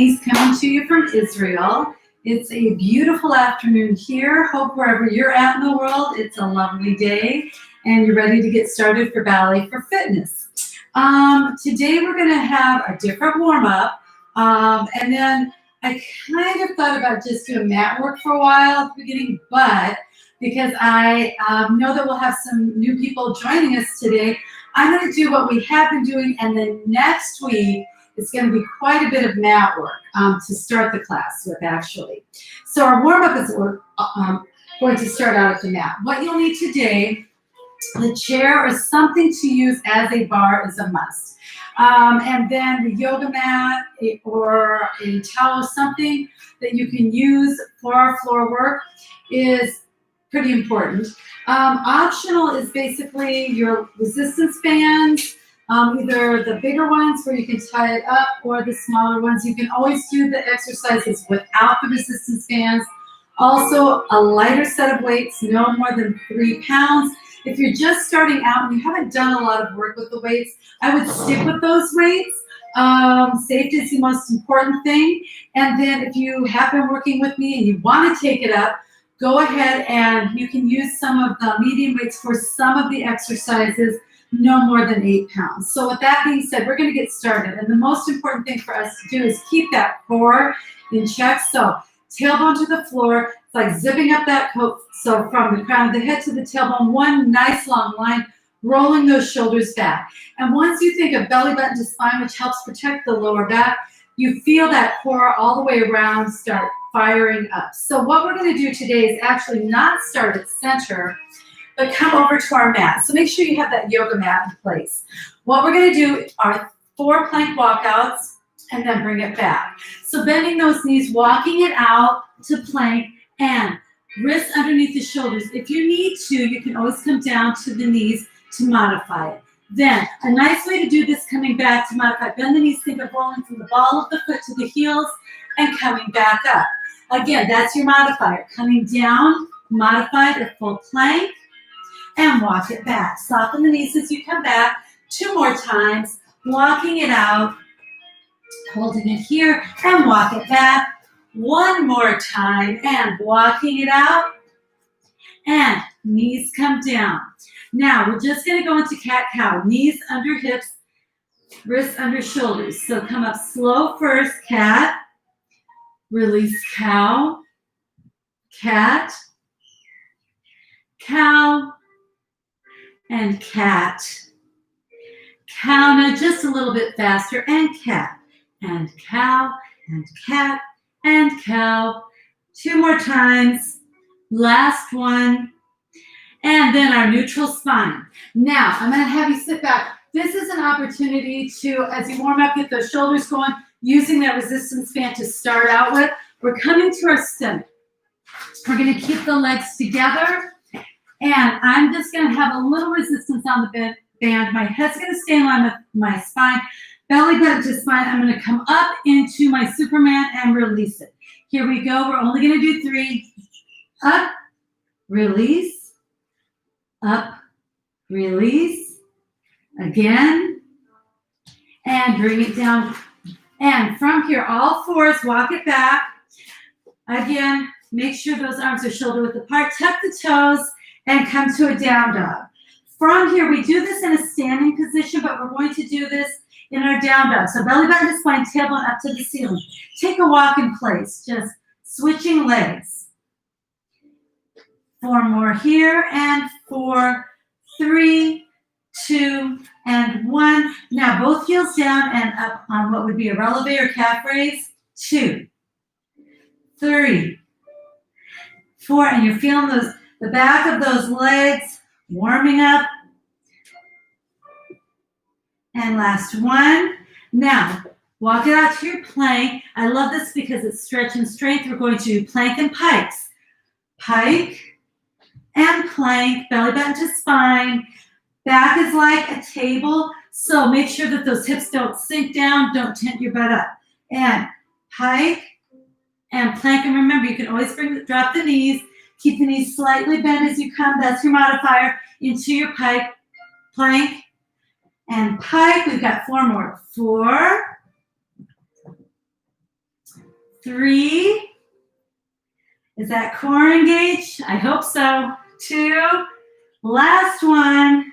Denise coming to you from Israel. It's a beautiful afternoon here. Hope wherever you're at in the world, it's a lovely day and you're ready to get started for Ballet4Fitness. Today we're going to have a different warm-up, and then I kind of thought about just doing mat work for a while at the beginning, but because I know that we'll have some new people joining us today, I'm going to do what we have been doing, and then next week it's going to be quite a bit of mat work to start the class with, actually. So our warm-up is going to start out at the mat. What you'll need today, the chair or something to use as a bar is a must. And then the yoga mat or a towel, something that you can use for our floor work is pretty important. Optional is basically your resistance bands, either the bigger ones where you can tie it up or the smaller ones. You can always do the exercises without the resistance bands. Also, a lighter set of weights, no more than 3 pounds. If you're just starting out and you haven't done a lot of work with the weights, I would stick with those weights. Safety is the most important thing. And then if you have been working with me and you want to take it up, go ahead and you can use some of the medium weights for some of the exercises, no more than 8 pounds. So with that being said, we're going to get started. And the most important thing for us to do is keep that core in check. So tailbone to the floor. It's like zipping up that coat. So from the crown of the head to the tailbone, one nice long line, rolling those shoulders back. And once you think of belly button to spine, which helps protect the lower back, you feel that core all the way around start firing up. So what we're going to do today is actually not start at center, but come over to our mat. So make sure you have that yoga mat in place. What we're going to do are 4 plank walkouts and then bring it back. So bending those knees, walking it out to plank and wrists underneath the shoulders. If you need to, you can always come down to the knees to modify it. Then a nice way to do this coming back to modify, bend the knees, think of rolling from the ball of the foot to the heels and coming back up. Again, that's your modifier. Coming down, modified at full plank, and walk it back. Soften the knees as you come back. 2 more times, walking it out, holding it here, and walk it back. 1 more time, and walking it out, and knees come down. Now, we're just going to go into cat-cow. Knees under hips, wrists under shoulders. So come up slow first, cat, release cow, cat, cow, and cat. Cow, now just a little bit faster, and cat, and cow, and cat, and cow. 2 more times, last one, and then our neutral spine. Now, I'm going to have you sit back. This is an opportunity to, as you warm up, get those shoulders going, using that resistance band to start out with. We're coming to our stomach. We're going to keep the legs together, and I'm just going to have a little resistance on the band. My head's going to stay in line with my spine. Belly button to spine. I'm going to come up into my Superman and release it. Here we go. We're only going to do 3. Up, release, up, release. Again, and bring it down. And from here, all 4s, walk it back. Again, make sure those arms are shoulder width apart. Tuck the toes and come to a down dog. From here, we do this in a standing position, but we're going to do this in our down dog. So belly button to spine, tailbone up to the ceiling. Take a walk in place, just switching legs. 4 more here, and 4, 3, 2, and 1. Now both heels down and up on what would be a releve or calf raise. 2, 3, 4, and you're feeling the back of those legs warming up. And last one. Now, walk it out to your plank. I love this because it's stretch and strength. We're going to do plank and pikes. Pike and plank, belly button to spine. Back is like a table, so make sure that those hips don't sink down, don't tent your butt up. And pike and plank, and remember, you can always drop the knees, keep the knees slightly bent as you come. That's your modifier into your pike, plank, and pike. We've got 4 more. 4, 3. Is that core engaged? I hope so. 2. Last one.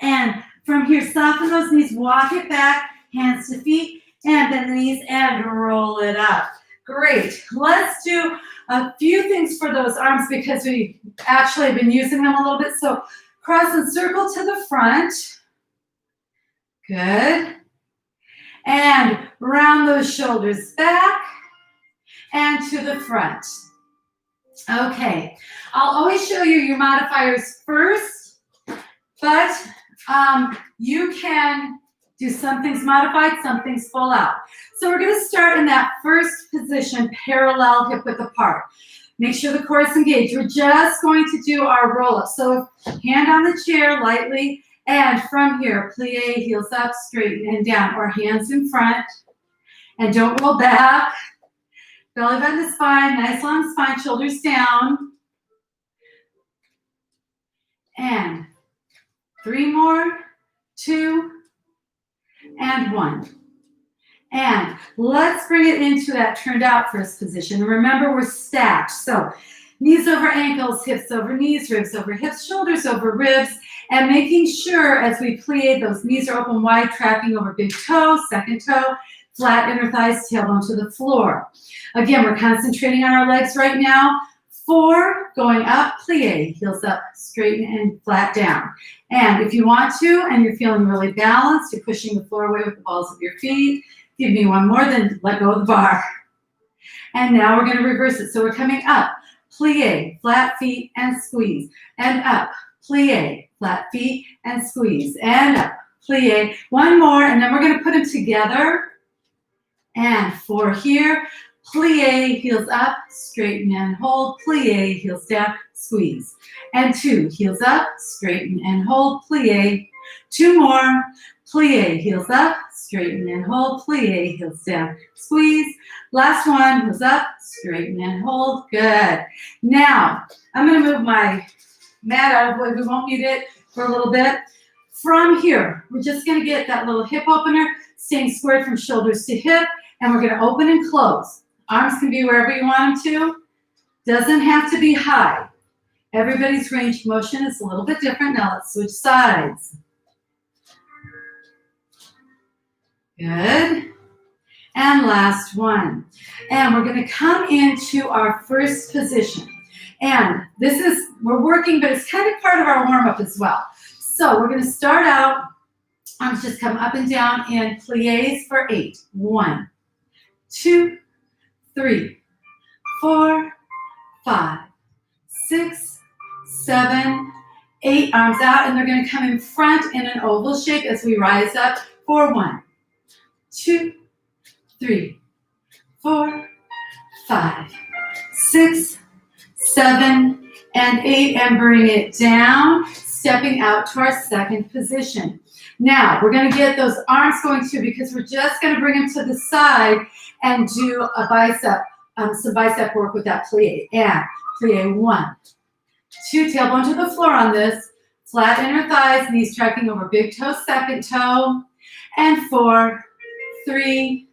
And from here, soften those knees, walk it back, hands to feet, and bend the knees and roll it up. Great. Let's do a few things for those arms because we actually have been using them a little bit. So cross and circle to the front. Good. And round those shoulders back and to the front. Okay. I'll always show you your modifiers first, but you can do some things modified, some things full out. So we're going to start in that first position, parallel hip width apart. Make sure the core is engaged. We're just going to do our roll up. So hand on the chair lightly, and from here, plie, heels up, straighten and down, or hands in front, and don't roll back. Belly button to spine, nice long spine, shoulders down. And 3 more, 2, and 1. And let's bring it into that turned out first position. Remember, we're stacked. So knees over ankles, hips over knees, ribs over hips, shoulders over ribs, and making sure as we plie, those knees are open wide, tracking over big toe, second toe, flat inner thighs, tailbone to the floor. Again, we're concentrating on our legs right now. 4, going up, plie, heels up, straighten and flat down. And if you want to, and you're feeling really balanced, you're pushing the floor away with the balls of your feet, give me one more, then let go of the bar. And now we're going to reverse it. So we're coming up, plie, flat feet and squeeze, and up, plie, flat feet and squeeze, and up, plie. One more, and then we're going to put them together. And 4 here, plie, heels up, straighten and hold, plie, heels down, squeeze. And 2, heels up, straighten and hold, plie. 2 more, plie, heels up, straighten and hold, plie, heels down, squeeze. Last one, heels up, straighten and hold. Good. Now, I'm going to move my mat out of the way. We won't need it for a little bit. From here, we're just going to get that little hip opener, staying squared from shoulders to hip, and we're going to open and close. Arms can be wherever you want them to. Doesn't have to be high. Everybody's range of motion is a little bit different. Now let's switch sides. Good. And last one. And we're going to come into our first position. And this is, we're working, but it's kind of part of our warm-up as well. So we're going to start out, arms just come up and down in plies for 8. 1, 2, 3, 4, 5, 6, 7, 8. Arms out, and they're going to come in front in an oval shape as we rise up for 1, 2, 3, 4, 5, 6, 7, and 8, and bring it down, stepping out to our second position. Now, we're going to get those arms going too, because we're just going to bring them to the side and do a bicep, some bicep work with that plie. And plie 1, 2, tailbone to the floor on this, flat inner thighs, knees tracking over big toe, second toe, and 4, 3,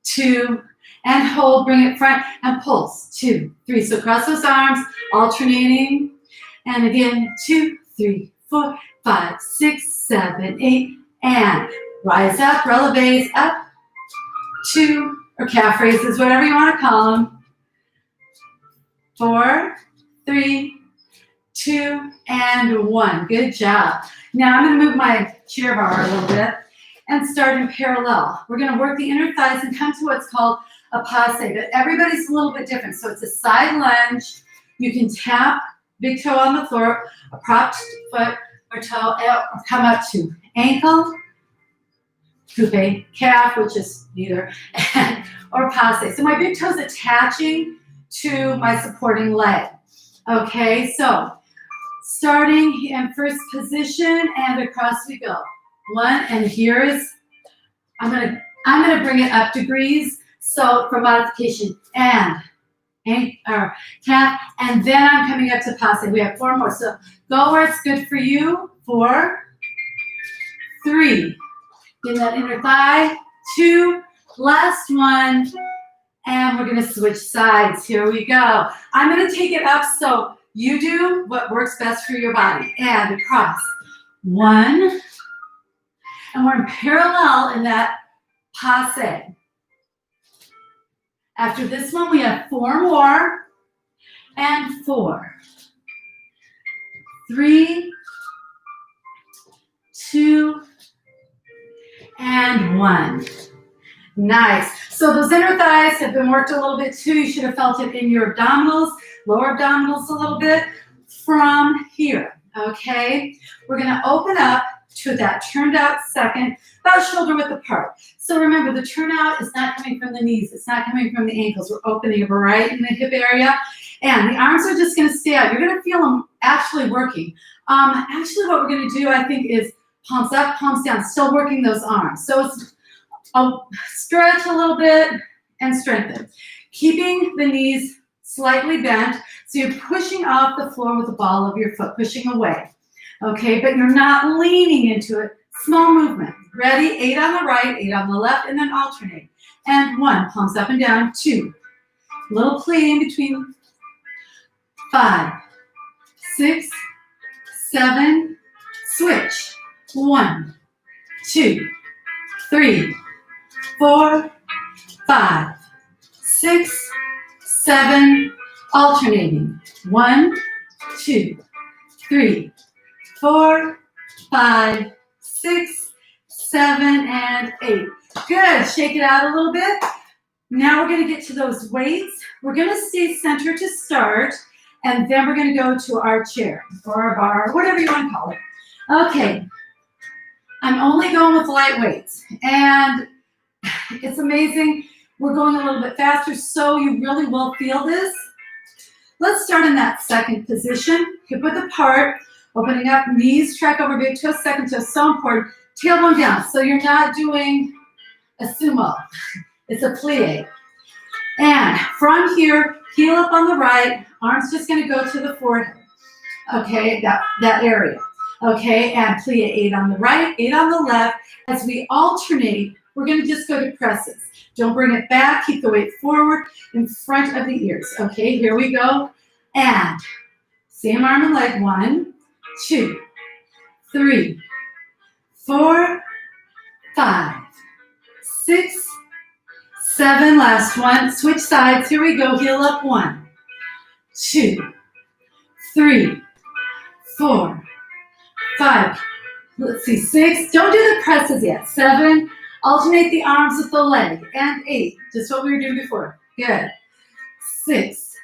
2, and hold, bring it front, and pulse, 2, 3. So cross those arms, alternating, and again, 2, 3, 4, 5, 6, 7, 8, and rise up, releves up, 2, or calf raises, whatever you want to call them. 4, 3, 2, and 1. Good job. Now I'm going to move my chair bar a little bit and start in parallel. We're going to work the inner thighs and come to what's called a passe, but everybody's a little bit different. So it's a side lunge. You can tap big toe on the floor, a propped foot or toe, or come up to ankle, coupe, calf, which is neither, or passe. So my big toe's attaching to my supporting leg. Okay, so starting in first position and across we go. 1, and here is, I'm gonna bring it up degrees. So for modification, and calf, and then I'm coming up to passe. We have 4 more. So go where it's good for you. 4, 3. Get that inner thigh. 2, last one, And we're gonna switch sides. Here we go. I'm gonna take it up so you do what works best for your body. And across. 1. And we're in parallel in that passe. After this one, we have 4 more. And 4. 3, 2, and 1. Nice. So those inner thighs have been worked a little bit too. You should have felt it in your abdominals, lower abdominals a little bit from here. Okay. We're going to open up to that turned out second, about shoulder width apart. So remember, the turnout is not coming from the knees. It's not coming from the ankles. We're opening up right in the hip area. And the arms are just going to stay out. You're going to feel them actually working. Actually, what we're going to do, I think, is palms up, palms down, still working those arms. So it's stretch a little bit and strengthen. Keeping the knees slightly bent, so you're pushing off the floor with the ball of your foot, pushing away. Okay, but you're not leaning into it. Small movement. Ready? 8 on the right, 8 on the left, and then alternate. And 1, palms up and down. 2, little plie in between. 5, 6, 7, switch. 1, 2, 3, 4, 5, 6, 7, alternating. 1, 2, 3, 4, 5, 6, 7, and 8. Good. Shake it out a little bit. Now we're going to get to those weights. We're going to stay centered to start, and then we're going to go to our chair or our bar, whatever you want to call it. Okay. I'm only going with light weights, and it's amazing. We're going a little bit faster, so you really will feel this. Let's start in that second position. Hip width apart, opening up, knees track over big toe, second toe, so important. Tailbone down, so you're not doing a sumo. It's a plie. And from here, heel up on the right, arms just going to go to the forehead. Okay, that area. Okay, and plie 8 on the right, 8 on the left. As we alternate, we're going to just go to presses. Don't bring it back. Keep the weight forward in front of the ears. Okay, here we go. And same arm and leg. 1, 2, 3, 4, 5, 6, 7. Last one. Switch sides. Here we go. Heel up. 1, 2, 3, 4, 5. Let's see. 6. Don't do the presses yet. 7. Alternate the arms with the leg. And 8. Just what we were doing before. Good. 6,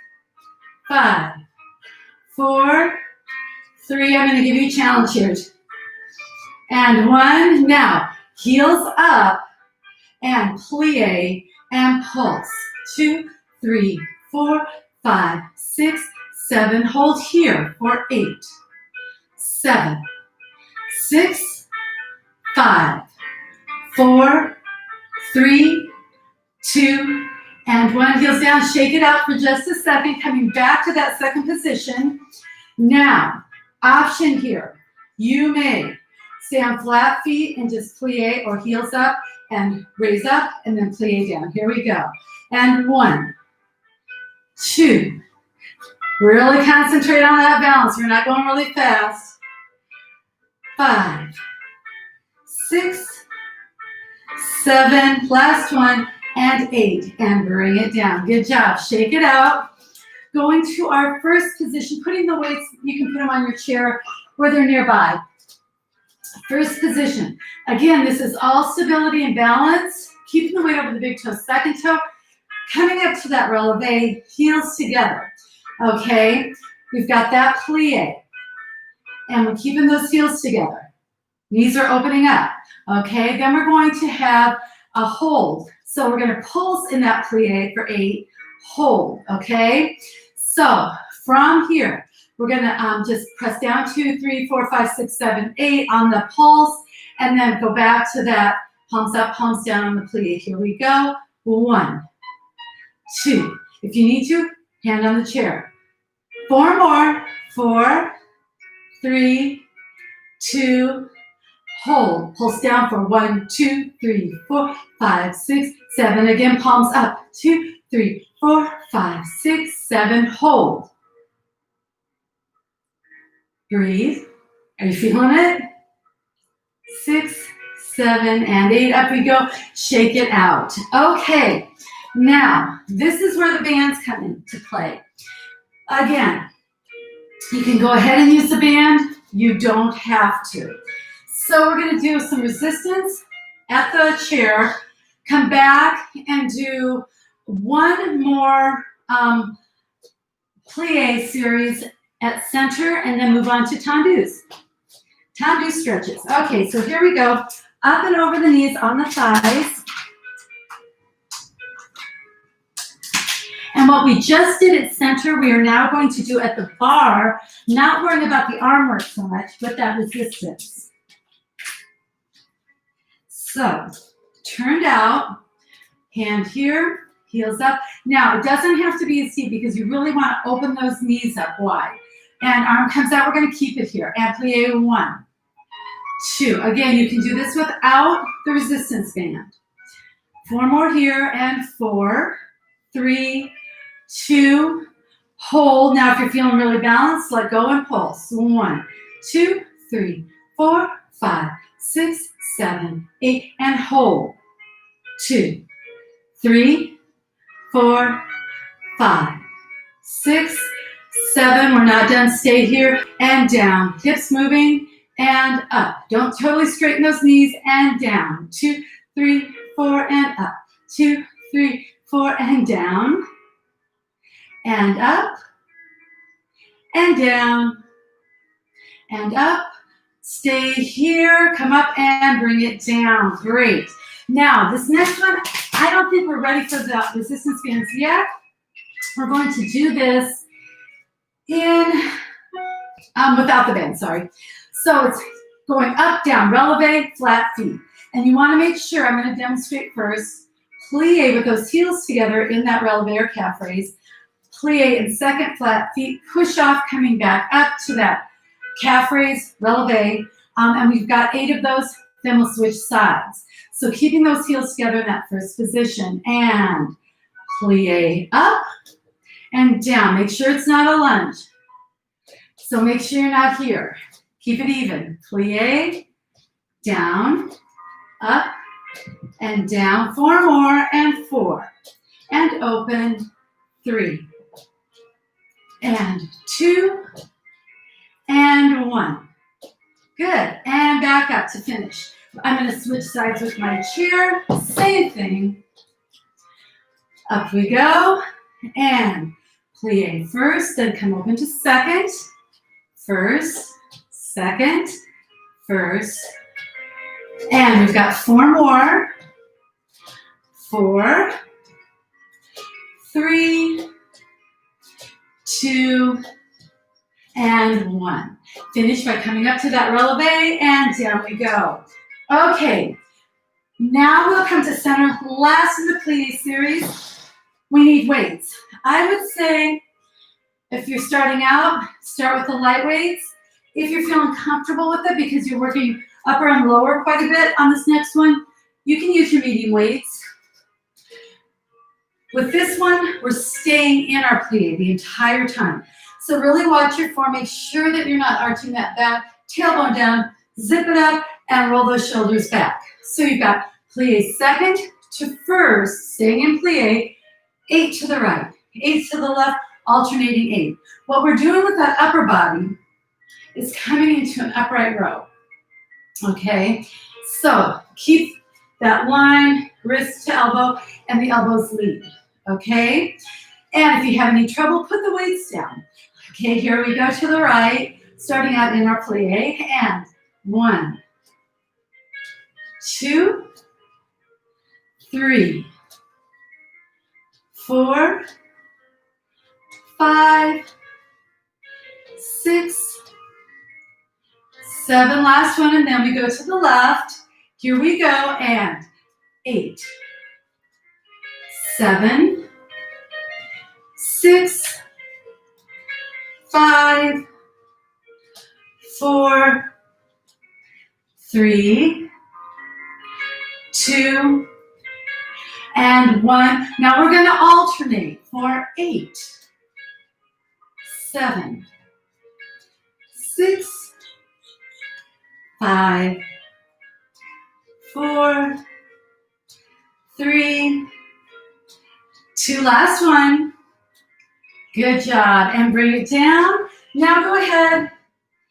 5, 4, 3. I'm going to give you a challenge here. And 1. Now, heels up and plie and pulse. 2, 3, 4, 5, 6, 7. Hold here for 8, 7, 6, 5, 4, 3, 2, and 1. Heels down. Shake it out for just a second. Coming back to that second position. Now, option here. You may stay on flat feet and just plie or heels up and raise up and then plie down. Here we go. And 1, 2. Really concentrate on that balance. We're not going really fast. 5, 6, 7. Last one. And 8. And bring it down. Good job. Shake it out. Going to our first position. Putting the weights, you can put them on your chair where they're nearby. First position. Again, this is all stability and balance. Keeping the weight over the big toe, second toe. Coming up to that releve, heels together. Okay, we've got that plie. And we're keeping those heels together. Knees are opening up. Okay, then we're going to have a hold. So we're going to pulse in that plie for 8, hold. Okay, so from here, we're going to just press down 2, 3, 4, 5, 6, 7, 8 on the pulse, and then go back to that palms up, palms down on the plie. Here we go. 1, 2. If you need to, hand on the chair. 4 more. 4, 3, 2, hold. Pulse down for 1, 2, 3, 4, 5, 6, 7. Again, palms up. 2, 3, 4, 5, 6, 7. Hold. Breathe. Are you feeling it? 6, 7, and 8. Up we go. Shake it out. Okay. Now, this is where the bands come into play. Again, you can go ahead and use the band. You don't have to. So we're going to do some resistance at the chair. Come back and do one more plie series at center, and then move on to tendus. Tendu stretches. Okay, so here we go. Up and over the knees on the thighs. And what we just did at center, we are now going to do at the bar, not worrying about the arm work so much, but that resistance. So, turned out, hand here, heels up. Now, it doesn't have to be a seat because you really want to open those knees up wide. And arm comes out, we're going to keep it here. And plie 1, 2. Again, you can do this without the resistance band. 4 more here, and 4, 3, 2, hold. Now, if you're feeling really balanced, let go and pulse. 1, 2, 3, 4, 5, 6, 7, 8, and hold. 2, 3, 4, 5, 6, 7. We're not done. Stay here and down. Hips moving and up. Don't totally straighten those knees, and down. 2, 3, 4, and up. 2, 3, 4, and down. And up. And down. And up. Stay here. Come up and bring it down. Great. Now, this next one, I don't think we're ready for the resistance bands yet. We're going to do this without the band, sorry. So it's going up, down, releve, flat feet. And you want to make sure, I'm going to demonstrate first, plie with those heels together in that releve or calf raise. Plie in second, flat feet, push off, coming back up to that calf raise, releve. And we've got 8 of those, then we'll switch sides. So keeping those heels together in that first position. And plie up and down. Make sure it's not a lunge. So make sure you're not here. Keep it even. Plie, down, up, and down. 4 more, and 4. And open, 3. And 2. And 1. Good. And back up to finish. I'm going to switch sides with my chair. Same thing. Up we go. And plie first, then come open to second. First, second, first. And we've got 4 more. 4, 3, 2, and 1. Finish by coming up to that releve, and down we go. Okay, now we'll come to center. Last in the plie series, we need weights. I would say if you're starting out, start with the light weights. If you're feeling comfortable with it because you're working upper and lower quite a bit on this next one, you can use your medium weights. With this one, we're staying in our plie the entire time. So really watch your form. Make sure that you're not arching that back, tailbone down, zip it up, and roll those shoulders back. So you've got plie second to first, staying in plie, 8 to the right, 8 to the left, alternating 8. What we're doing with that upper body is coming into an upright row. Okay, so keep that line, wrist to elbow, and the elbows lead. Okay, and if you have any trouble, put the weights down. Okay, here we go to the right, starting out in our plie, and 1, 2, 3, 4, 5, 6, 7, last one, and then we go to the left. Here we go, and 8, 7, 6, 5, 4, 3, 2, and 1. Now we're going to alternate for 8, 7, 6, 5, 4, 3, 2. Last one. Good job. And bring it down. Now go ahead,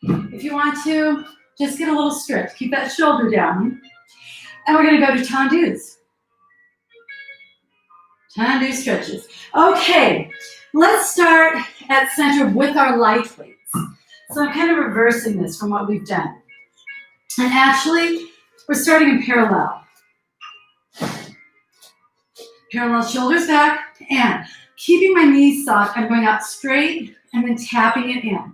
if you want to, just get a little stretch. Keep that shoulder down. And we're going to go to tendus. Tendu stretches. Okay, let's start at center with our light weights. So I'm kind of reversing this from what we've done. And actually, we're starting in parallel. Parallel shoulders back, and keeping my knees soft, I'm going out straight and then tapping it in.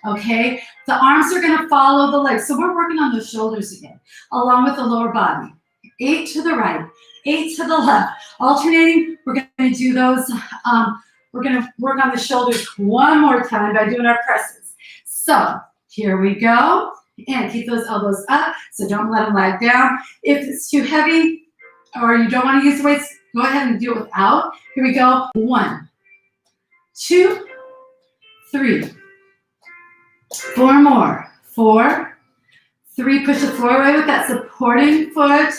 Okay, the arms are going to follow the legs. So we're working on those shoulders again, along with the lower body. 8 to the right, 8 to the left. Alternating, we're going to do those. We're going to work on the shoulders one more time by doing our presses. So here we go. And keep those elbows up, so don't let them lag down. If it's too heavy or you don't want to use the weights, go ahead and do it without. Here we go. 1, 2, 3. 4 more. 4, 3. Push the floor away with that supporting foot.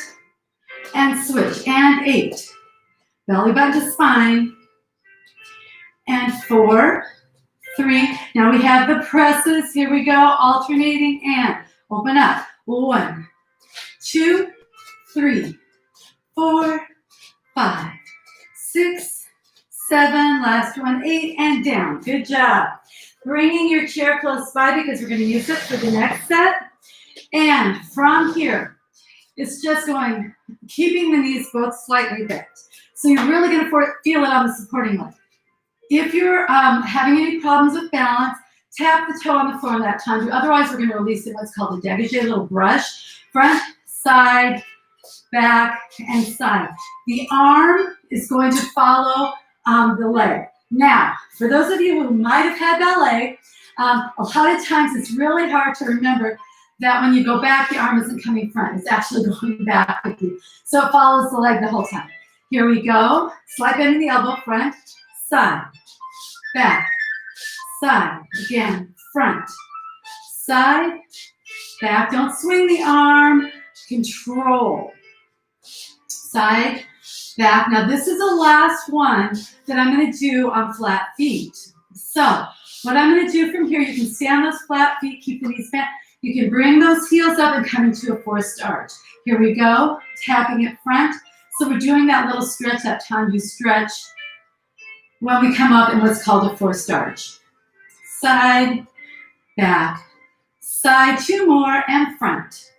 And switch. And 8. Belly button to spine. And 4, 3. Now we have the presses. Here we go. Alternating and open up. 1, 2, 3, 4, 5, 6, 7. Last one. 8 and down. Good job. Bringing your chair close by because we're going to use it for the next set. And from here, it's just going, keeping the knees both slightly bent. So you're really going to feel it on the supporting leg. If you're having any problems with balance, tap the toe on the floor in that time. Otherwise, we're going to release it, what's called a dégagé, a little brush. Front, side, back, and side. The arm is going to follow the leg. Now, for those of you who might have had ballet, a lot of times it's really hard to remember that when you go back, the arm isn't coming front. It's actually going back with you. So it follows the leg the whole time. Here we go. Slight bend in the elbow, front, side, back, side. Again, front, side, back. Don't swing the arm. Control. Side, back. Now this is the last one that I'm going to do on flat feet. So what I'm going to do from here, you can stay on those flat feet, keep the knees bent. You can bring those heels up and come into a forced arch. Here we go, tapping it front. So we're doing that little stretch, that tendu stretch, when we come up in what's called a forced arch. Side, back, side. 2 more, and front.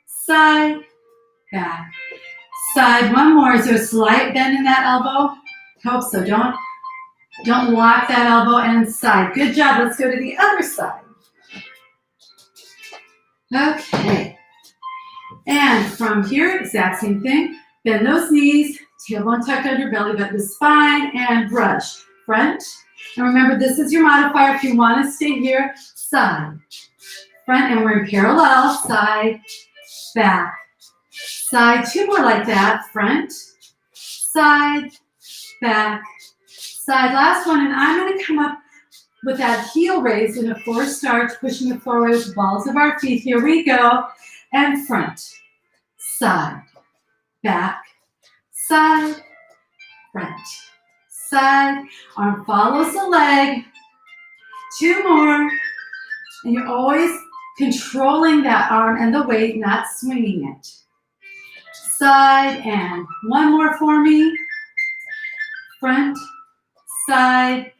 Side, back, side. 1 more. Is there a slight bend in that elbow? Hope so. Don't lock that elbow, and side. Good job. Let's go to the other side. Okay. And from here, exact same thing. Bend those knees, tailbone tucked under, belly button to spine, and brush. Front. And remember, this is your modifier. If you want to stay here, side, front, and we're in parallel. Side, back, side. 2 more like that. Front, side, back, side. Last one, and I'm going to come up with that heel raise in a forced arch, pushing the floor away with the balls of our feet. Here we go. And front, side, back, side, front, side. Arm follows the leg. 2 more. And you're always controlling that arm and the weight, not swinging it. Side, and 1 more for me. Front, side,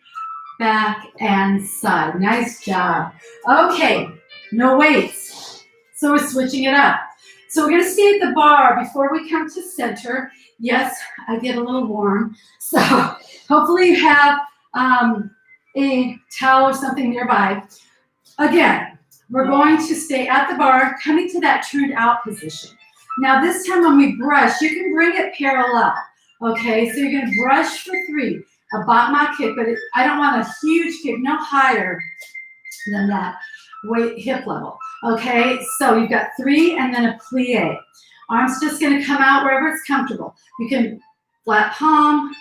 back, and side. Nice job. Okay, no weights. So we're switching it up. So we're going to stay at the bar before we come to center. Yes, I get a little warm. So hopefully you have a towel or something nearby. Again, we're going to stay at the bar, coming to that turned out position. Now this time when we brush, you can bring it parallel. Okay, so you're going to brush for 3. A battement kick, but I don't want a huge kick, no higher than that weight hip level. Okay, so you've got 3 and then a plie. Arms just going to come out wherever it's comfortable. You can flat palm.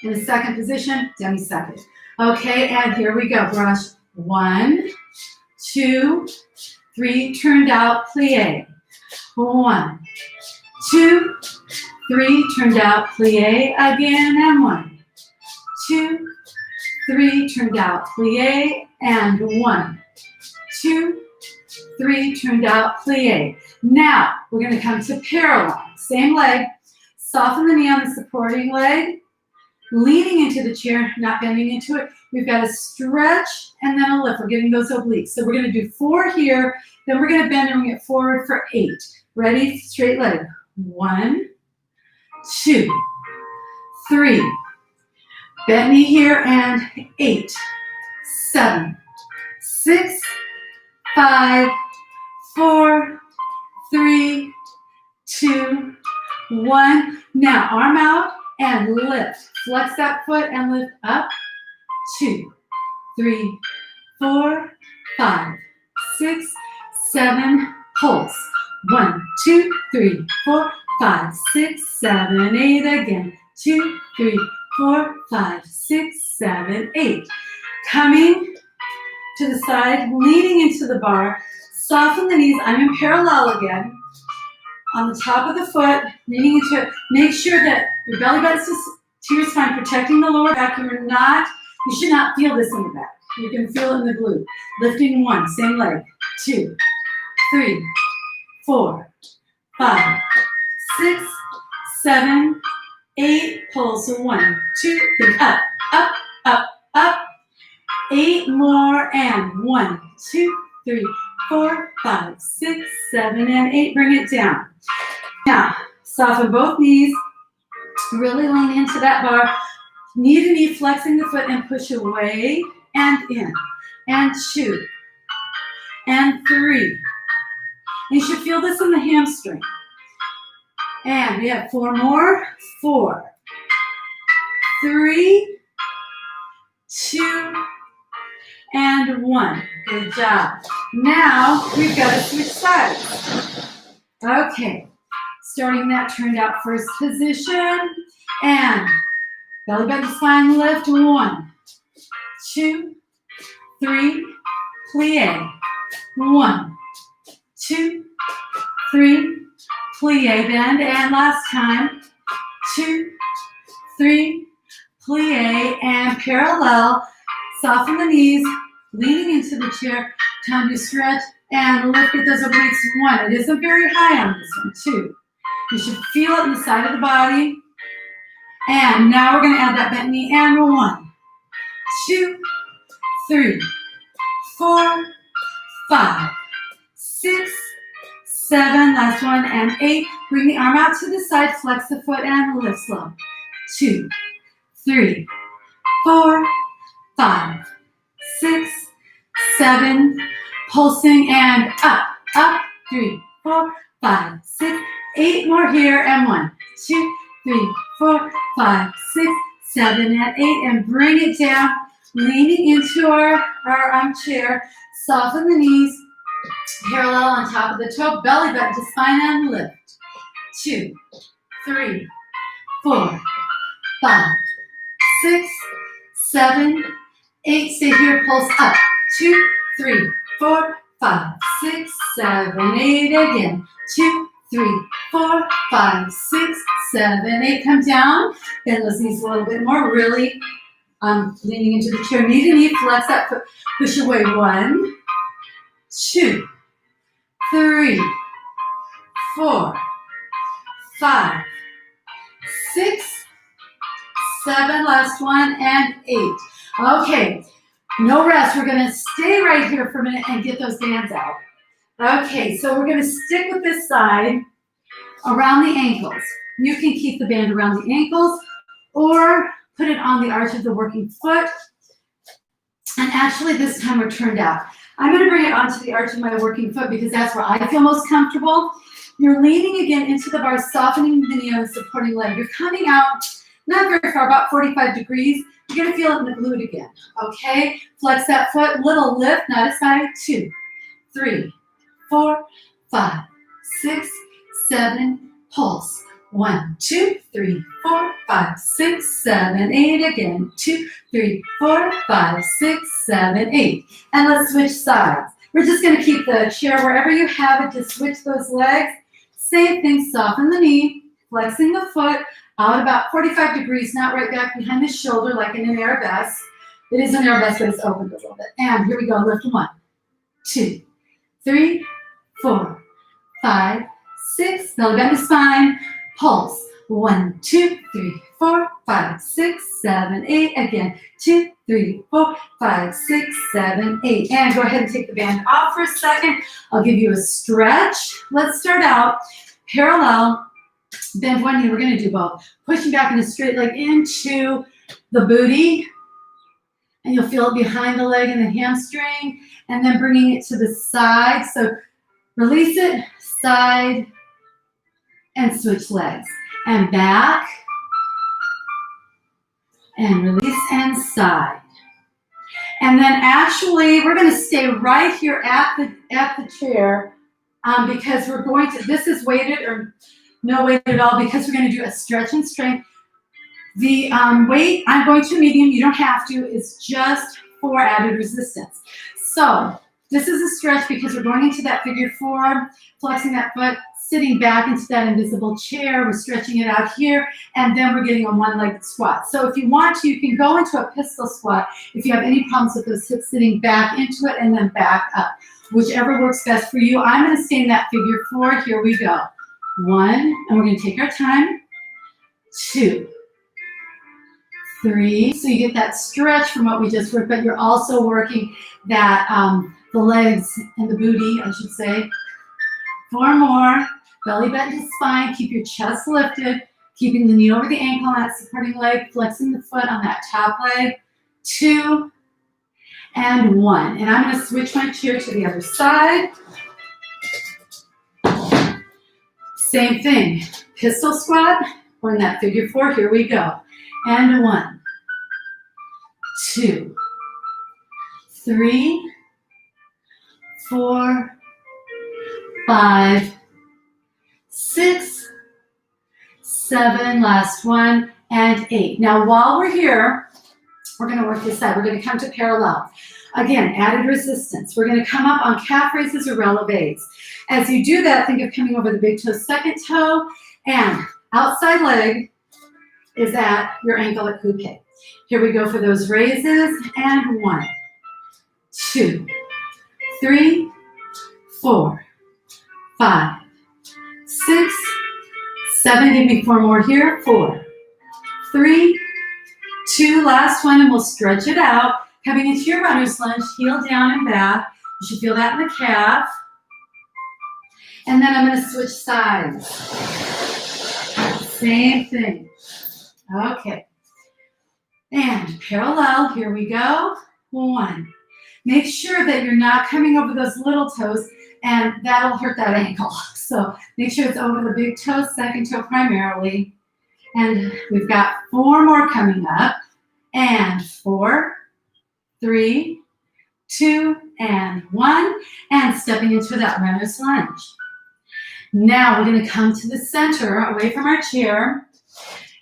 In the second position, demi-second. Okay, and here we go. Brush 1, 2, 3, turned out, plie. 1, 2, 3, turned out, plie again, and 1, 2, 3, turned out, plie, and 1, 2, 3, turned out, plie. Now, we're going to come to parallel. Same leg. Soften the knee on the supporting leg. Leaning into the chair, not bending into it. We've got a stretch and then a lift. We're getting those obliques. So we're going to do 4 here. Then we're going to bend and bring it forward for 8. Ready? Straight leg. 1, 2, 3. Bent knee here and 8, 7, 6, 5, 4, 3, 2, 1. Now arm out and lift. Flex that foot and lift up. 2, 3, 4, 5, 6, 7. Pulse. 1, 2, 3, 4, 5, 6, 7, 8. Again. 2, 3, 4, 5, 6, 7, 8. Coming to the side, leaning into the bar. Soften the knees. I'm in parallel again. On the top of the foot, leaning into it. Make sure that your belly button's to your spine, protecting the lower back. You should not feel this in the back. You can feel it in the glute. Lifting 1, same leg. 2, 3, 4, 5, 6, 7, 8. Pulse. 1, 2, then up, up, up, up. 8 more, and 1, 2, 3, 4, 5, 6, 7, and 8. Bring it down. Now, soften both knees. Really lean into that bar. Knee to knee, flexing the foot and push away and in. And 2. And 3. You should feel this in the hamstring. And we have 4 more. 4, 3, 2, and 1. Good job. Now we've got to switch sides. Okay. Starting that turned out first position. And belly button spine lift. 1, 2, 3, plie. 1, 2, 3, plie, bend. And last time. 2, 3, plie, and parallel. Soften the knees, leaning into the chair. Time to stretch and lift. Get those obliques. 1. It isn't very high on this one. 2. You should feel it in the side of the body. And now we're going to add that bent knee. And 1, 2, 3, 4, 5, 6, 7. Last one. And 8. Bring the arm out to the side. Flex the foot and lift slow. 2, 3, 4, 5, 6, 7. Pulsing and up, up. 3, 4, 5, 6, 8 more here. And 1, 2, 3, 4, 5, 6, 7, and 8. And bring it down. Leaning into our chair. Soften the knees. Parallel on top of the toe. Belly button to spine and lift. 2, 3, 4, 5, 6, 7, 8. Stay here. Pulse up. 2, 3, 4, 5, 6, 7, 8. Again. 2, 3, 4, 5, 6, 7, 8. Come down. Bend those knees a little bit more. Really leaning into the chair. Knee to knee. Flex that foot. Push away. 1, 2, 3, 4, 5, 6, 7. Last one. And 8. Okay. No rest. We're going to stay right here for a minute and get those bands out. Okay, so we're going to stick with this side around the ankles. You can keep the band around the ankles or put it on the arch of the working foot. And actually this time we're turned out. I'm going to bring it onto the arch of my working foot because that's where I feel most comfortable. You're leaning again into the bar, softening the knee on the supporting leg. You're coming out not very far, about 45 degrees. You're going to feel it in the glute again, okay? Flex that foot, little lift, not a side. 2, 3, 4, 5, 6, 7, pulse. 1, 2, 3, 4, 5, 6, 7, 8. Again, 2, 3, 4, 5, 6, 7, 8. And let's switch sides. We're just going to keep the chair wherever you have it. Just switch those legs. Same thing, soften the knee, flexing the foot out about 45 degrees, not right back behind the shoulder like in an arabesque. It is an arabesque, but it's opened a little bit. And here we go, lift 1, 2, 3, 4, 5, 6. Belly bend to spine. Pulse. 1, 2, 3, 4, 5, 6, 7, 8. Again, 2, 3, 4, 5, 6, 7, 8. And go ahead and take the band off for a second. I'll give you a stretch. Let's start out parallel. Bend one knee. We're going to do both. Pushing back in a straight leg into the booty. And you'll feel it behind the leg and the hamstring. And then bringing it to the side. So release it, side, and switch legs. And back, and release, and side. And then actually, we're going to stay right here at the chair because we're going to, this is weighted or no weight at all because we're going to do a stretch and strength. The weight, I'm going to medium, you don't have to, is just for added resistance. So this is a stretch because we're going into that figure 4, flexing that foot, sitting back into that invisible chair. We're stretching it out here, and then we're getting a one-legged squat. So if you want to, you can go into a pistol squat if you have any problems with those hips sitting back into it and then back up. Whichever works best for you. I'm going to stay in that figure 4. Here we go. 1, and we're going to take our time. 2, 3. So you get that stretch from what we just worked, but you're also working that the legs and the booty, I should say. 4 more. Belly bend to spine. Keep your chest lifted. Keeping the knee over the ankle on that supporting leg. Flexing the foot on that top leg. 2 and 1. And I'm going to switch my chair to the other side. Same thing. Pistol squat. We're in that figure 4. Here we go. And 1, 2, 3, 4, 5, 6, 7, last one, and 8. Now, while we're here, we're going to work this side. We're going to come to parallel. Again, added resistance. We're going to come up on calf raises or releves. As you do that, think of coming over the big toe, second toe, and outside leg is at your ankle at coupe. Here we go for those raises, and 1, 2, 3, 4, 5, 6, 7, give me 4 more here, 4, 3, 2, last one, and we'll stretch it out. Coming into your runner's lunge, heel down and back. You should feel that in the calf. And then I'm going to switch sides. Same thing. Okay. And parallel, here we go. 1. Make sure that you're not coming over those little toes, and that'll hurt that ankle. So make sure it's over the big toe, second toe primarily. And we've got 4 more coming up. And 4, 3, 2, and 1. And stepping into that runner's lunge. Now we're going to come to the center, away from our chair.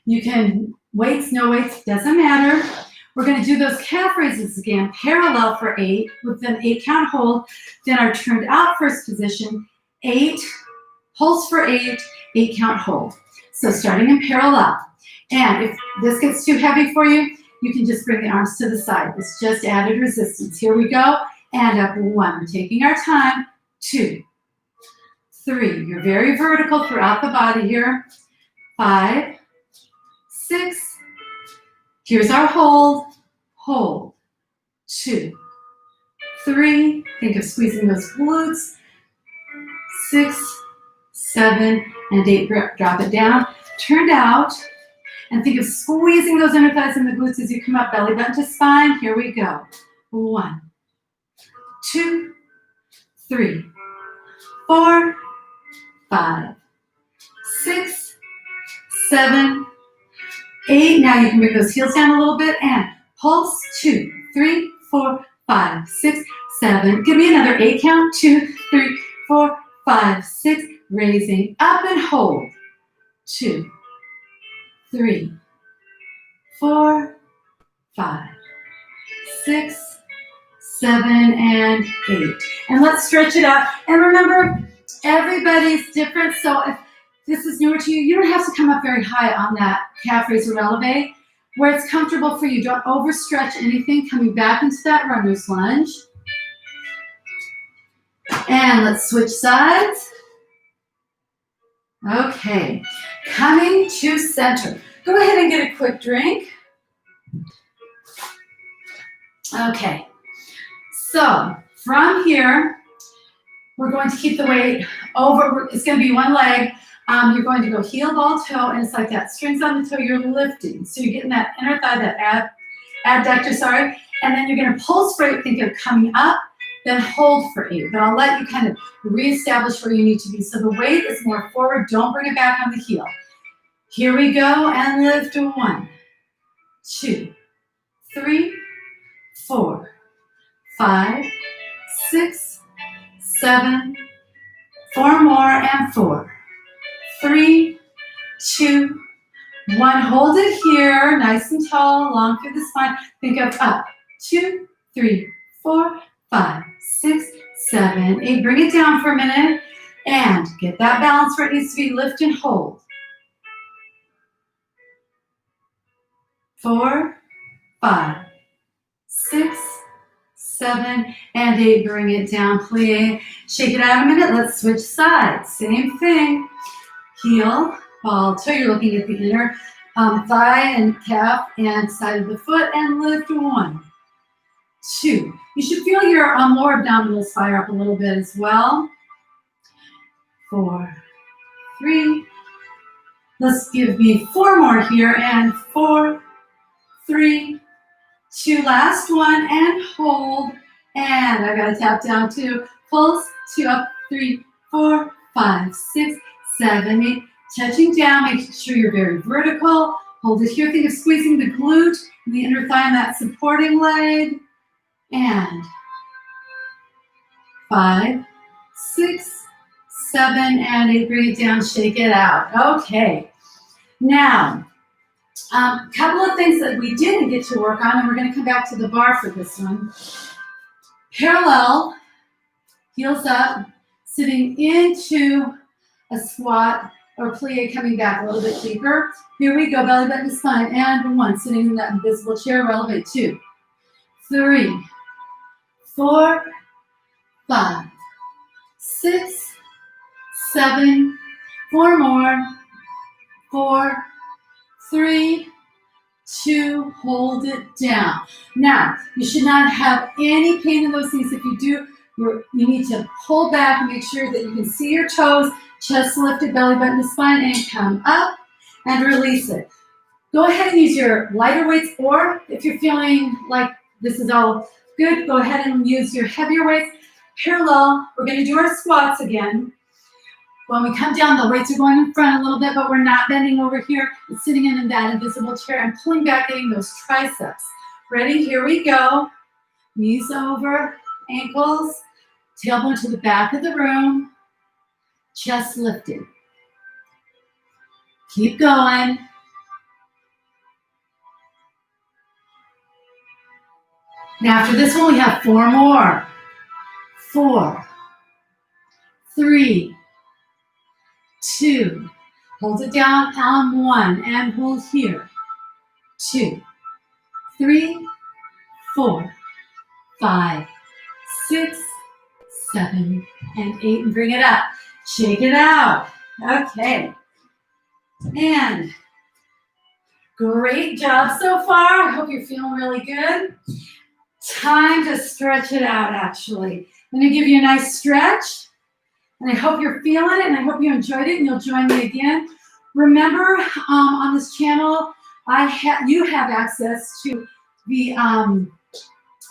You can, weights, no weights, doesn't matter. We're going to do those calf raises again, parallel for 8, with an 8 count hold. Then our turned out first position, 8, pulse for 8, 8 count hold. So starting in parallel. And if this gets too heavy for you, you can just bring the arms to the side. It's just added resistance. Here we go. And up 1. We're taking our time. 2, 3. You're very vertical throughout the body here. 5, 6. Here's our hold. Hold. 2, 3. Think of squeezing those glutes. 6, 7, and 8. Drop it down. Turned out. And think of squeezing those inner thighs and the glutes as you come up, belly button to spine. Here we go. 1, 2, 3, 4, 5, 6, 7, 8. Now you can bring those heels down a little bit and pulse. 2, 3, 4, 5, 6, 7. Give me another 8 count. 2, 3, 4, 5, 6. Raising up and hold. 2, 3, 4, 5, 6, 7, and 8. And let's stretch it out. And remember, everybody's different. So if this is newer to you, you don't have to come up very high on that calf raise or elevate. Where it's comfortable for you, don't overstretch anything. Coming back into that runner's lunge. And let's switch sides. Okay, coming to center. Go ahead and get a quick drink. Okay, so from here, we're going to keep the weight over. It's going to be one leg. You're going to go heel, ball, toe, and it's like that. Strings on the toe, you're lifting. So you're getting that inner thigh, that adductor, sorry. And then you're going to pull straight, think of coming up, then hold for 8. But I'll let you kind of reestablish where you need to be. So the weight is more forward. Don't bring it back on the heel. Here we go, and lift 1, 2, 3, 4, 5, 6, 7, 4 more, and 4, 3, 2, 1. Hold it here, nice and tall, long through the spine. Think of up, 2, 3, 4, 5, 6, 7, 8. Bring it down for a minute and get that balance where it needs to be. Lift and hold. 4, 5, 6, 7, and 8. Bring it down, please. Shake it out a minute. Let's switch sides. Same thing. Heel, ball, toe. You're looking at the inner thigh and calf and side of the foot, and lift 1, 2. You should feel your lower abdominals fire up a little bit as well. 4, 3. Let's give me 4 more here, and 4, 3, 2. Last one, and hold. And I gotta tap down 2. Pulse, 2 up, 3, 4, 5, 6, 7, 8. Touching down, making sure you're very vertical. Hold it here. Think of squeezing the glute and the inner thigh on that supporting leg. And 5, 6, 7, and 8. Bring it down, shake it out. Okay. Now, a couple of things that we didn't get to work on, and we're going to come back to the bar for this one. Parallel, heels up, sitting into a squat or plie, coming back a little bit deeper. Here we go, belly button to spine, and 1, sitting in that invisible chair, elevate. 2, 3, 4, 5, 6, 7, 4 more, 4, 3, 2, hold it down. Now, you should not have any pain in those knees. If you do, you need to pull back and make sure that you can see your toes, chest lifted, belly button to spine, and come up and release it. Go ahead and use your lighter weights, or if you're feeling like this is all good, go ahead and use your heavier weights. Parallel, we're going to do our squats again. When we come down, the weights are going in front a little bit, but we're not bending over here. It's sitting in that invisible chair and pulling back, getting those triceps. Ready? Here we go. Knees over, ankles, tailbone to the back of the room, chest lifted. Keep going. Now after this one, we have 4 more. 4, 3, 2. Hold it down on 1 and hold here. 2, 3, 4, 5, 6, 7, and 8. And bring it up. Shake it out. Okay. And great job so far. I hope you're feeling really good. Time to stretch it out, actually. I'm going to give you a nice stretch. And I hope you're feeling it, and I hope you enjoyed it, and you'll join me again. Remember, on this channel, you have access to the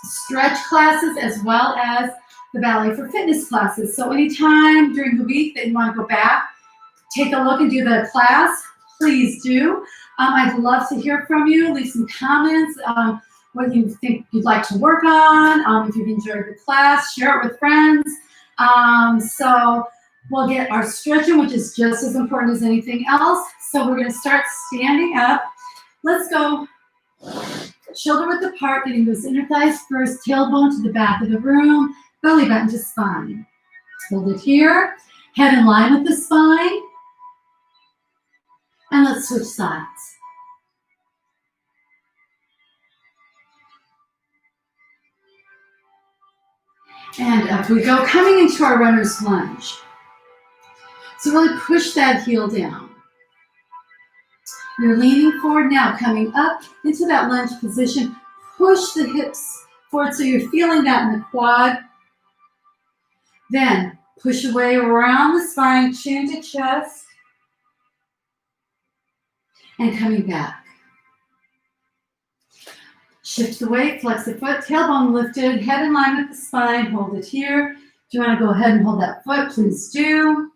stretch classes as well as the Ballet4Fitness classes. So anytime during the week that you want to go back, take a look and do the class, please do. I'd love to hear from you. Leave some comments, what you think you'd like to work on, if you've enjoyed the class, share it with friends. So We'll get our stretching, which is just as important as anything else. So we're going to start standing up. Let's go shoulder width apart, getting those inner thighs first, tailbone to the back of the room, belly button to spine. Hold it here, head in line with the spine, and let's switch sides. And up we go, coming into our runner's lunge. So really push that heel down. You're leaning forward now, coming up into that lunge position. Push the hips forward so you're feeling that in the quad. Then push away around the spine, chin to chest. And coming back. Shift the weight, flex the foot, tailbone lifted, head in line with the spine. Hold it here. If you want to go ahead and hold that foot, please do.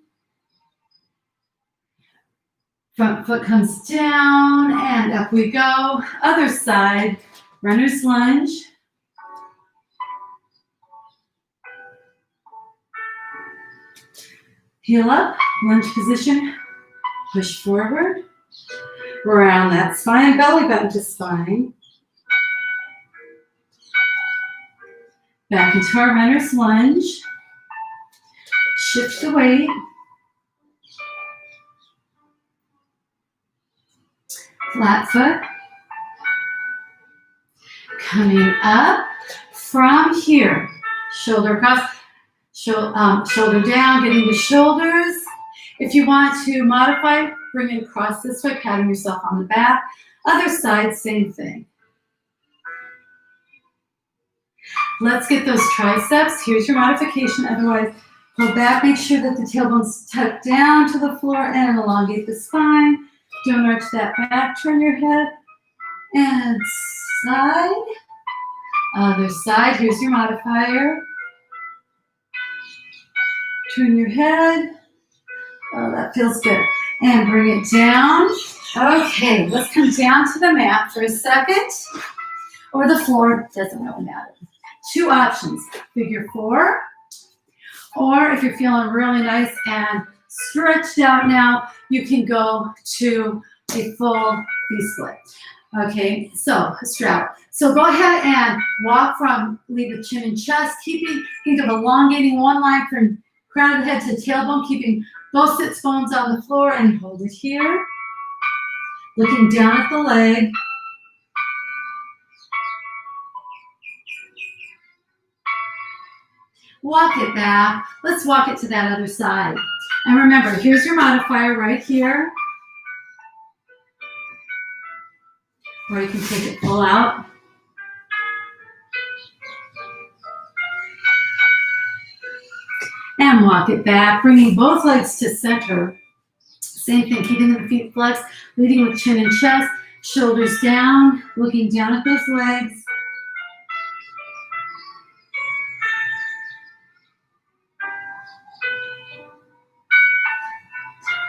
Front foot comes down and up we go. Other side, runner's lunge. Heel up, lunge position, push forward. Around that spine, belly button to spine. Back into our runner's lunge. Shift the weight. Flat foot. Coming up from here. Shoulder across, shoulder down, getting the shoulders. If you want to modify, bring it across this way, patting yourself on the back. Other side, same thing. Let's get those triceps. Here's your modification. Otherwise, pull back. Make sure that the tailbone's tucked down to the floor and elongate the spine. Don't arch that back. Turn your head. And side. Other side. Here's your modifier. Turn your head. Oh, that feels good. And bring it down. Okay, let's come down to the mat for a second. Or the floor, doesn't really matter. Two options, figure four. Or if you're feeling really nice and stretched out now, you can go to a full V-split. Okay, so strap. So go ahead and walk from, leave the chin and chest, think of elongating one line from crown of the head to tailbone, keeping both sits bones on the floor, and hold it here. Looking down at the leg. Walk it back. Let's walk it to that other side. And remember, here's your modifier right here. Or you can take it full out. And walk it back, bringing both legs to center. Same thing, keeping the feet flexed, leading with chin and chest, shoulders down, looking down at those legs.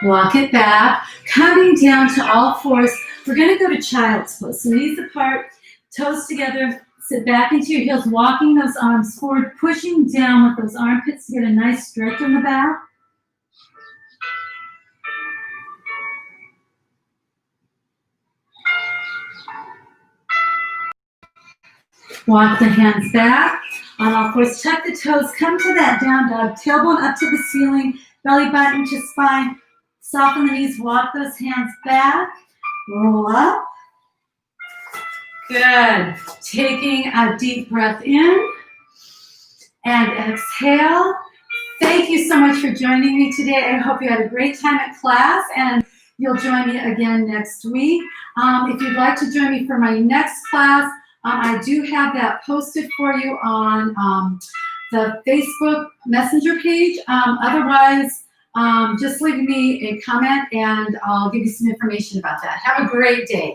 Walk it back, coming down to all fours. We're going to go to child's pose. So knees apart, toes together, sit back into your heels, walking those arms forward, pushing down with those armpits to get a nice stretch in the back. Walk the hands back on all fours, tuck the toes, come to that down dog, tailbone up to the ceiling, belly button to spine. Soften the knees, walk those hands back, roll up. Good. Taking a deep breath in and exhale. Thank you so much for joining me today. I hope you had a great time at class and you'll join me again next week. If you'd like to join me for my next class, I do have that posted for you on the Facebook Messenger page. Otherwise, just leave me a comment and I'll give you some information about that. Have a great day.